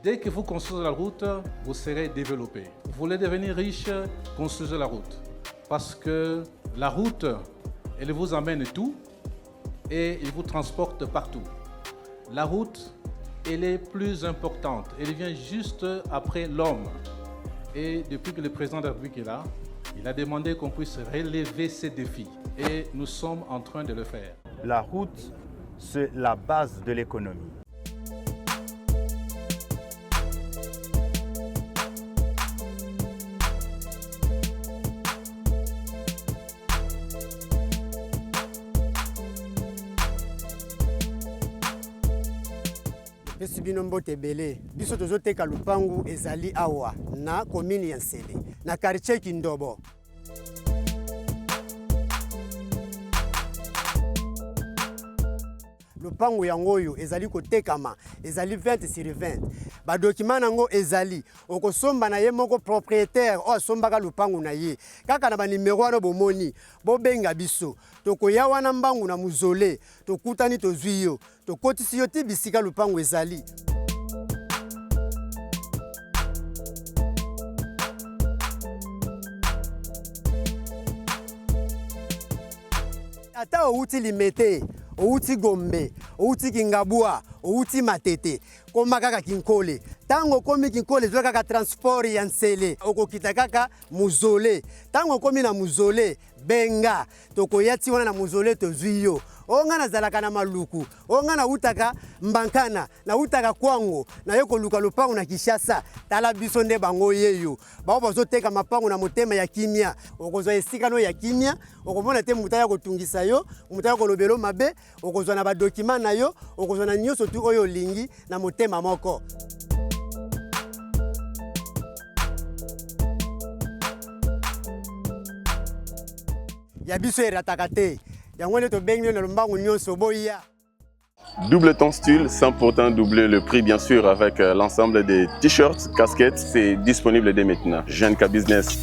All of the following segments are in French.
Dès que vous construisez la route, vous serez développé. Vous voulez devenir riche, construisez la route. Parce que la route, elle vous amène tout et elle vous transporte partout. La route, elle est plus importante. Elle vient juste après l'homme. Et depuis que le président de la République est là, il a demandé qu'on puisse relever ces défis. Et nous sommes en train de le faire. La route, c'est la base de l'économie. Pesi bino mbote belé biso tozoteka lupangu ezali awa na commune ya Nsele na quartier Kindobo. Lupangu yango oyo ezali kotekama ezali 20 sur 20. Ba document nango ezali okosomba na ye moko propriétaire o asombaka lupangu na ye kaka na ba numéro wana bomoni bobenga biso tokoya wana mbangu na muzole tokutani tozwi yo tokotisi yo ti bisika lupangu ezali. Ata outi limete, outi Gombe, outi Kingabua, outi Matete, koma kaka Kinkole. Tango komi Kinkole zwa kaka transport ya Nsele, okokita kaka muzole. Tango komi na muzole, benga, tokoyati wana na muzole tozwi yo. Onga na zalaka na maluku, onga na utaka Mbankana, na utaka Kwango, na yoko luka lupangu na Kishasa, tala biso nde bango yeyo. Bao bazoteka mapangu na motema ya kimia, okozwa esika no ya kimia, okomona te muta ya kotungisa yo, muta ya kolobelo mabe, okozwa na ba document na yo, okozwa na nyoso tu oyo lingi na motema moko. Ya biso erataka te. Double ton style, sans pourtant doubler le prix bien sûr avec l'ensemble des t-shirts, casquettes, c'est disponible dès maintenant. Genka Business.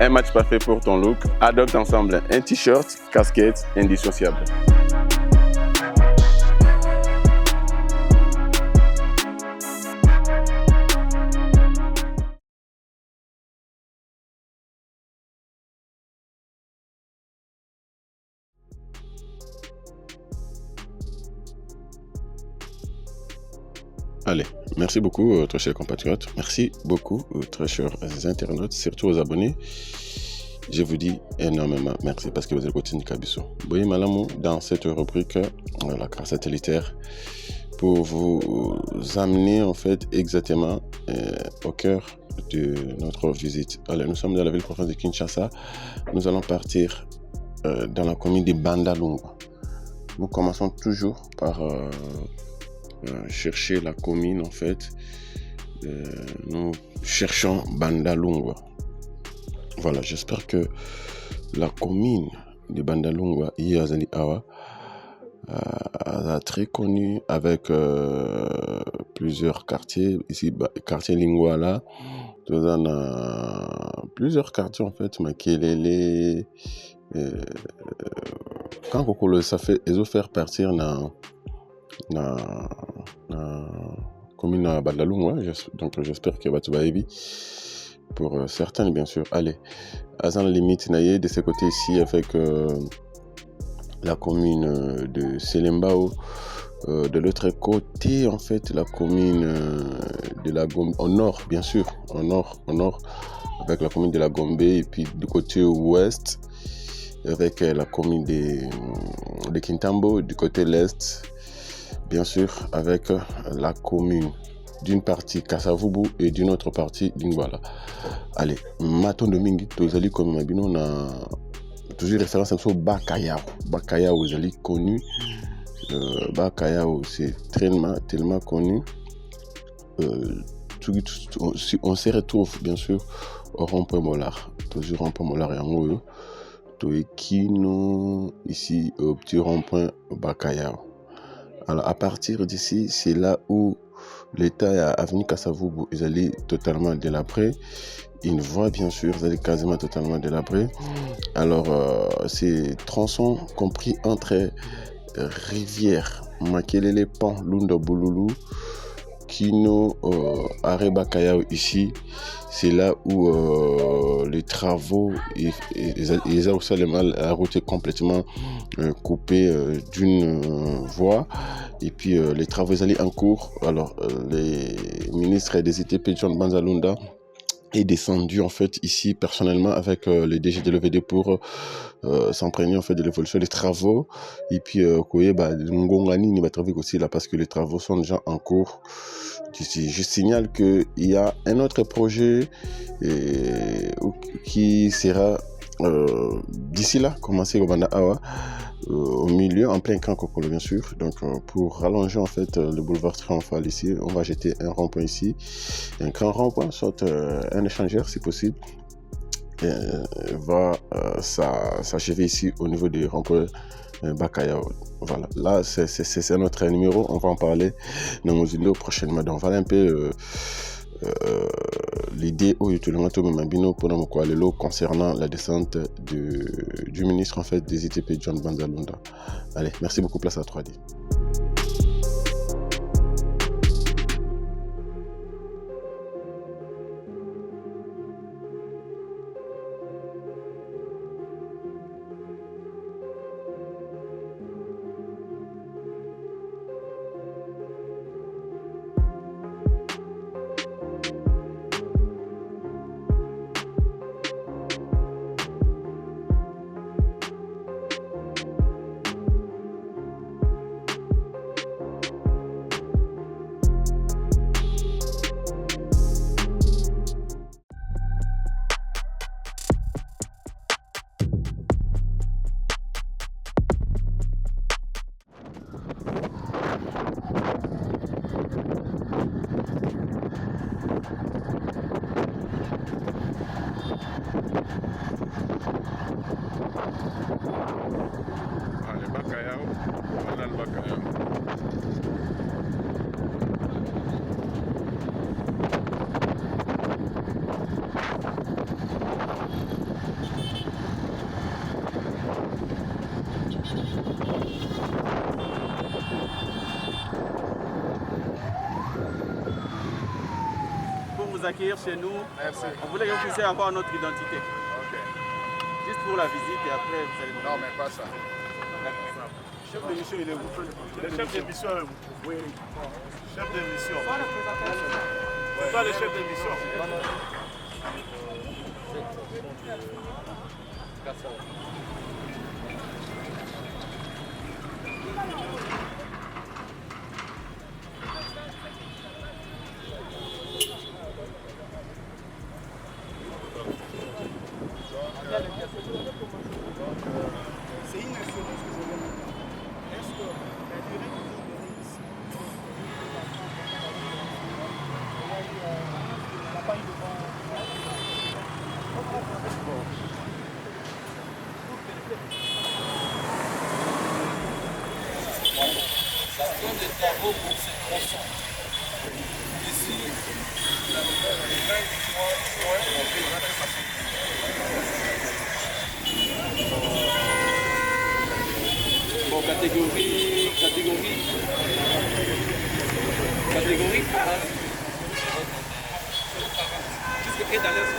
Un match parfait pour ton look. Adopte ensemble un t-shirt, casquette, indissociable. Allez, merci beaucoup, très chers compatriotes. Merci beaucoup, très chers internautes, surtout aux abonnés. Je vous dis énormément merci parce que vous écoutez Nikabiso. Boye Malamou dans cette rubrique, la carte satellitaire, pour vous amener en fait exactement au cœur de notre visite. Allez, nous sommes dans la ville province de Kinshasa. Nous allons partir dans la commune de Bandalungwa. Nous commençons toujours par chercher la commune en fait. Nous cherchons Bandalungwa. Voilà, j'espère que la commune de Bandalungwa, Yazali Awa, très connue avec plusieurs quartiers. Ici, quartier Lingwala, plusieurs quartiers en fait, Makelele. Quand Kokolo, ça fait, ils ont fait partir dans commune à Bandalungwa, donc j'espère que va être pour certains bien sûr. Allez, à la limite naïe de ce côté ici avec la commune de Selembao, De l'autre côté, en fait, la commune de la Gombe, au nord, bien sûr, au nord, avec la commune de la Gombe, et puis du côté ouest, avec la commune de Kintambo, du côté l'est, bien sûr, avec la commune d'une partie Kasavubu et d'une autre partie Lingwala. Allez, Maton de Mingi, Tozali comme Mabino, on a toujours référence à ce Bakayao. Bakayao, vous allez connu. Bakayao, c'est tellement connu. On se retrouve bien sûr au rond-point Mollard. Toujours rond-point Mollard et en haut. Toekino, ici au petit rond-point Bakayao. Alors à partir d'ici, c'est là où l'État a avenue Kasavubu, ils allaient totalement délabré. Une voie, bien sûr, ils allaient quasiment totalement délabré. Alors, ces tronçons compris entre rivières, Makelele, Pan, Lunda, Bouloulou, Kino, Areba, Kayao, ici, c'est là où les travaux, ils ont aussi la route est complètement coupée d'une voie. Et puis les travaux allaient en cours. Alors, les ministres des ITP, John Banzalunda, est descendu en fait ici personnellement avec les DG de l'EVD pour s'imprégner en fait de l'évolution des travaux. Et puis Ngongani n'y va travailler aussi là parce que les travaux sont déjà en cours. Je signale qu'il y a un autre projet qui sera d'ici là commencé au Banda Awa, au milieu, en plein camp Kokolo bien sûr. Donc pour rallonger en fait le boulevard triomphal ici, on va jeter un rond-point ici, un grand rond-point, soit un échangeur si possible, va s'achever ici au niveau du rond-point Bakayao. Voilà, là c'est notre numéro, on va en parler dans nos vidéos prochainement. Donc voilà un peu l'idée concernant la descente du ministre en fait des ITP John Banzalunda. Allez, merci beaucoup, place à 3D. Vous accueillir chez nous. Merci. On voulait que vous puissiez avoir notre identité. Ok. Juste pour la visite et après vous allez... Non, mais pas ça. Le chef de mission, il est où? Le chef de mission est où? Oui. Chef de mission. C'est toi le chef de mission. C'est une assurance que je vais mettre. Est-ce que la durée du jour de ici, la paille devant. Ça sont des travaux pour ces tronçons. Ici, la nouvelle est 23 juin, on fait la façon. Bon, catégorie 4. Jusqu'à dans l'est.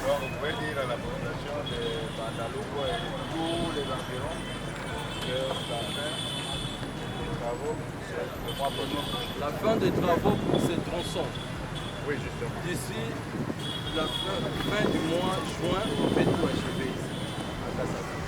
Donc, vous pouvez dire à la population de Bandalouko et tous les environs que ça fait La fin des travaux pour ces tronçons. Oui, justement. D'ici la fin du mois juin, on peut tout achever ici, à Kassavu.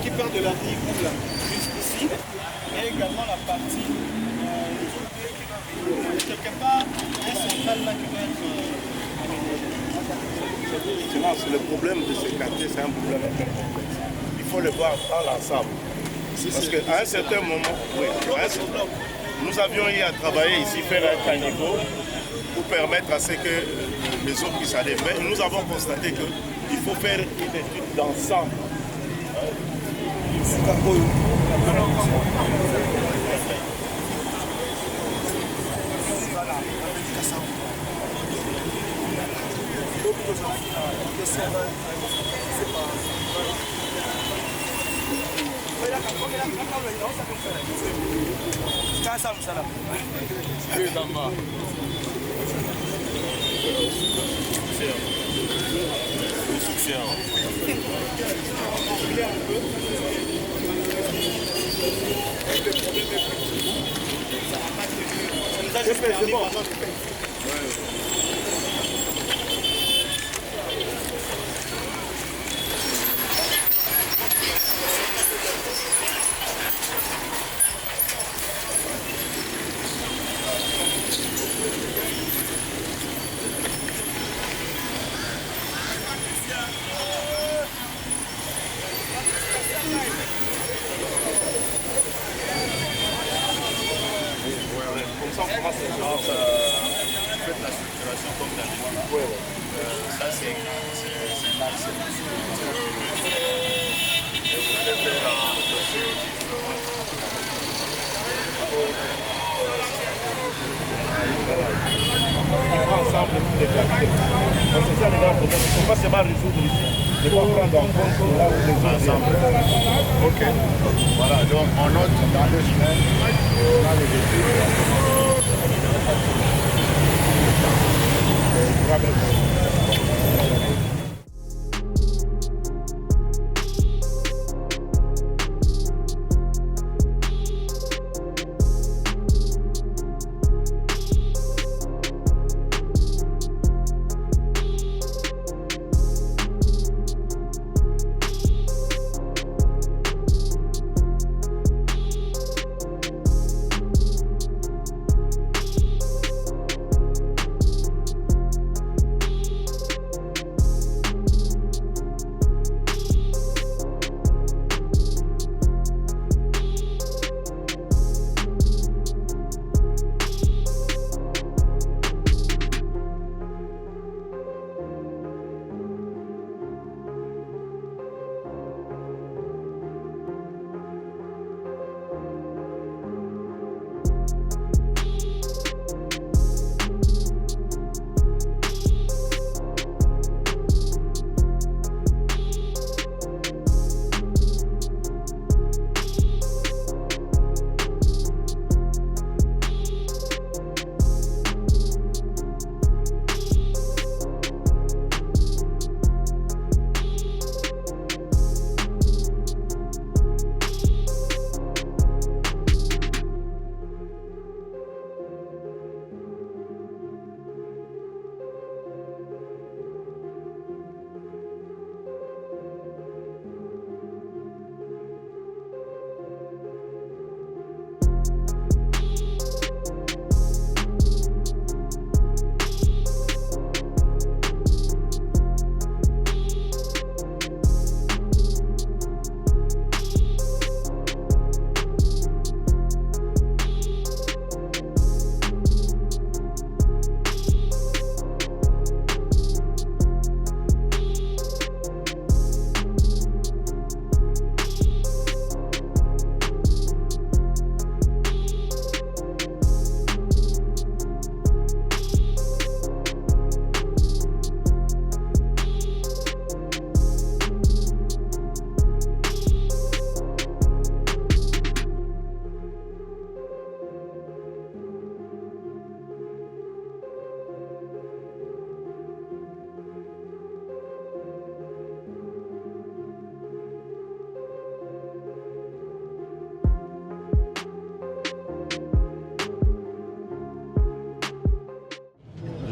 Qui part de la ville jusqu'ici et également la partie quelque part un central là qui doit être C'est le problème de ces quartiers, c'est un problème très complexe. Il faut le voir dans l'ensemble. Parce qu'à un certain moment, oui, nous avions eu à travailler ici, faire un caniveau pour permettre à ce que les eaux puissent aller. Mais nous avons constaté qu'il faut faire une étude d'ensemble. Voilà. C'est bon. Ok. Voilà, donc on note dans 2 semaines, on a les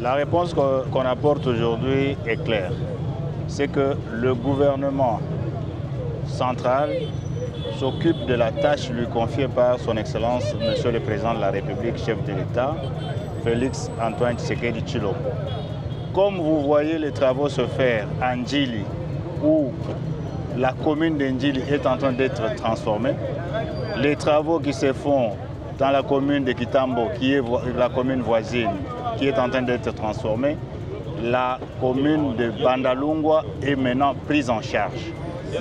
La réponse qu'on apporte aujourd'hui est claire. C'est que le gouvernement central s'occupe de la tâche lui confiée par son Excellence, Monsieur le Président de la République, chef de l'État, Félix Antoine Tshisekedi Tshilombo. Comme vous voyez les travaux se faire à Ndjili, où la commune de Ndjili est en train d'être transformée, les travaux qui se font dans la commune de Kitambo, qui est la commune voisine, qui est en train d'être transformée, la commune de Bandalungwa est maintenant prise en charge.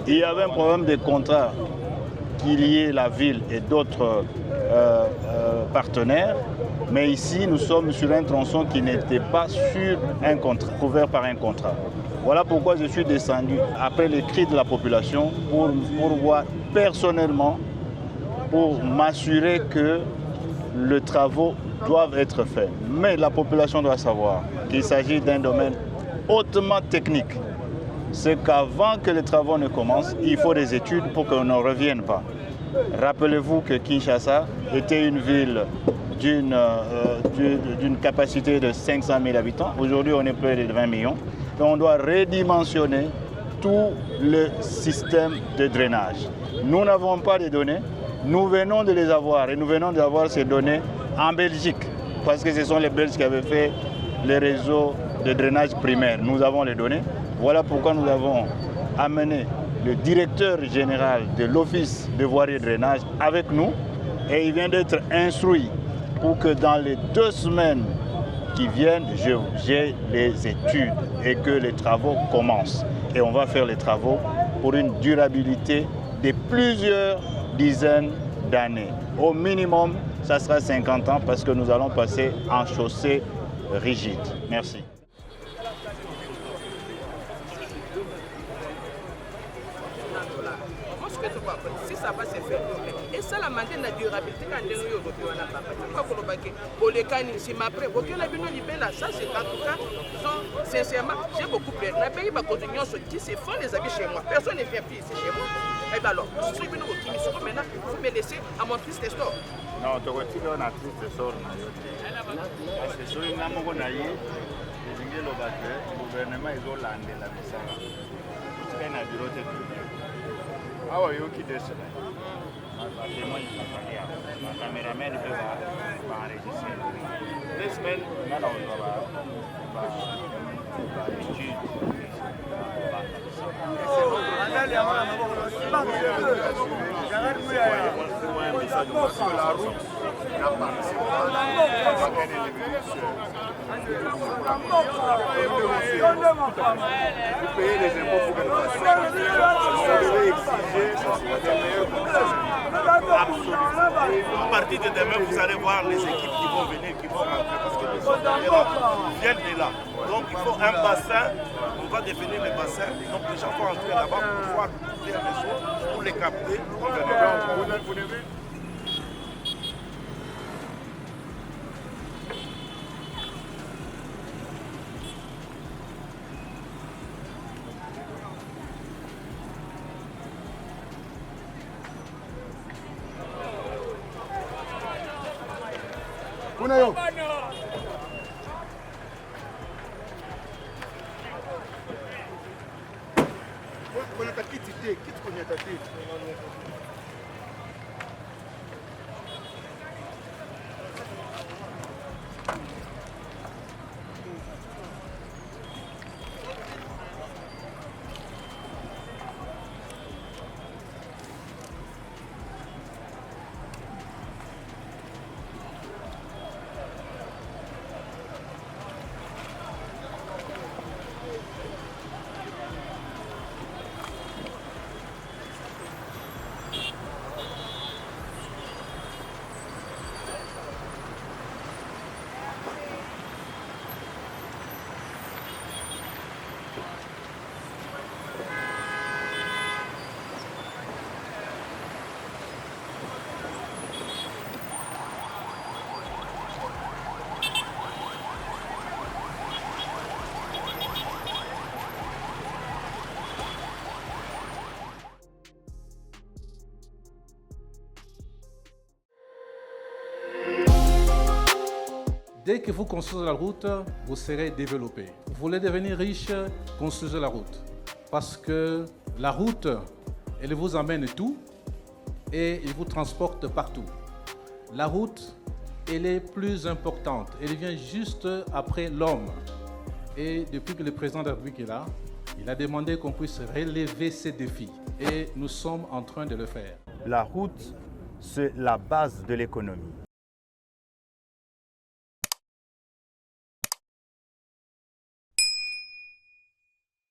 Il y avait un problème de contrat qui liait la ville et d'autres partenaires, mais ici nous sommes sur un tronçon qui n'était pas sur un contrat, couvert par un contrat. Voilà pourquoi je suis descendu après les cris de la population pour voir personnellement pour m'assurer que les travaux doivent être faits. Mais la population doit savoir qu'il s'agit d'un domaine hautement technique. C'est qu'avant que les travaux ne commencent, il faut des études pour qu'on ne revienne pas. Rappelez-vous que Kinshasa était une ville d'une capacité de 500 000 habitants. Aujourd'hui, on est près de 20 millions. Et on doit redimensionner tout le système de drainage. Nous n'avons pas de données. Nous venons de les avoir et nous venons d'avoir ces données en Belgique parce que ce sont les Belges qui avaient fait les réseaux de drainage primaire. Nous avons les données. Voilà pourquoi nous avons amené le directeur général de l'Office de voirie et drainage avec nous et il vient d'être instruit pour que dans les 2 semaines qui viennent, j'ai les études et que les travaux commencent. Et on va faire les travaux pour une durabilité de plusieurs dizaines d'années. Au minimum, ça sera 50 ans parce que nous allons passer en chaussée rigide. Merci. Si ça va se faire, et ça la manque de durabilité quand on a ça c'est en tout cas, sincèrement, j'ai beaucoup peur. La pays va continuer à se dire, c'est fort les amis chez moi. Personne ne vient plus ici chez moi. Et bien alors, je suis venu au Kimisoko, maintenant, vous me laissez à mon triste sort. Non, tu retires un triste sort. Parce que sur une amour naïe, le gouvernement est au land de la Messara. C'est un bureau de tout. Ah oui, qui décide. Ma caméraman peut enregistrer. 2 semaines, on va étudier. La route n'a pas vous payez les impôts pour que nous fassions. Vous devez exiger des meilleures conditions. Absolument. À partir de demain, vous allez voir les équipes qui vont venir, qui vont rentrer, parce que les autres viennent de là. Donc il faut un bassin, on va définir les bassins, donc les gens vont entrer là-bas pour pouvoir faire les eaux, pour les capter. Vous devez Kunayo. Kuna takiti te, kitu kwenye takiti. Dès que vous construisez la route, vous serez développé. Vous voulez devenir riche, construisez la route. Parce que la route, elle vous amène tout et elle vous transporte partout. La route, elle est plus importante. Elle vient juste après l'homme. Et depuis que le président de la République est là, il a demandé qu'on puisse relever ces défis. Et nous sommes en train de le faire. La route, c'est la base de l'économie.